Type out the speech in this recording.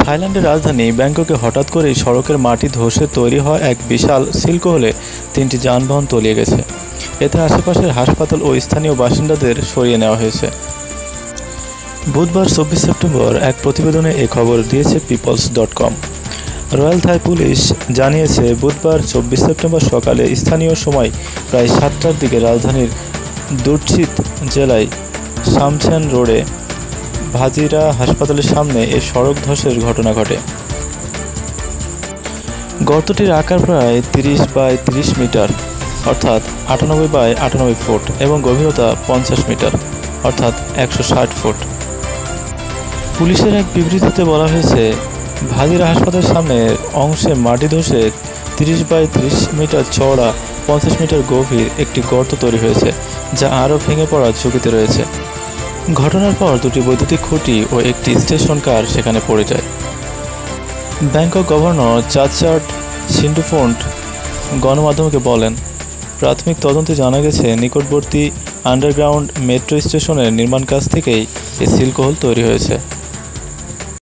থাইল্যান্ডের রাজধানী ব্যাংককে হঠাৎ করেই সড়কের মাটি ধসে তৈরি হওয়া এক বিশাল সিল্কহোলে 3টি যানবাহন তলিয়ে গেছে। এতে আশেপাশের হাসপাতাল ও স্থানীয় বাসিন্দাদের সরিয়ে নেওয়া হয়েছে। বুধবার 24 সেপ্টেম্বর এক প্রতিবেদনে এ খবর দিয়েছে peoples.com। রয়্যাল থাই পুলিশ জানিয়েছে, বুধবার 24 সেপ্টেম্বর সকালে স্থানীয় সময় প্রায় 7টার দিকে রাজধানীর দুর্চিত জেলায় শামছেন রোডে ভাজিরা হাসপাতালের সামনে এ সড়ক ধসের ঘটনা ঘটে। গর্তটির আকার প্রায় 30 বাই 30 মিটার অর্থাৎ 98 বাই 98 ফুট এবং গভীরতা 50 মিটার অর্থাৎ 160 ফুট। পুলিশের এক বিবৃতিতে বলা হয়েছে, ভাজিরা হাসপাতালের সামনের অংশে মাটি ধসে 30 বাই 30 মিটার চওড়া 50 মিটার গভীর একটি গর্ত তৈরি হয়েছে, যা আরও ভেঙে পড়ার ঝুঁকিতে রয়েছে। ঘটনার পর 2টি বৈদ্যুতিক খুঁটি ও একটি স্টেশন কার সেখানে পড়ে যায়। ব্যাংকক গভর্নর চাচার্ড সিন্ডুফোন্ট গণমাধ্যমকে বলেন, প্রাথমিক তদন্তে জানা গেছে নিকটবর্তী আন্ডারগ্রাউন্ড মেট্রো স্টেশনের নির্মাণ কাজ থেকেই এই সিল্কহোল তৈরি হয়েছে।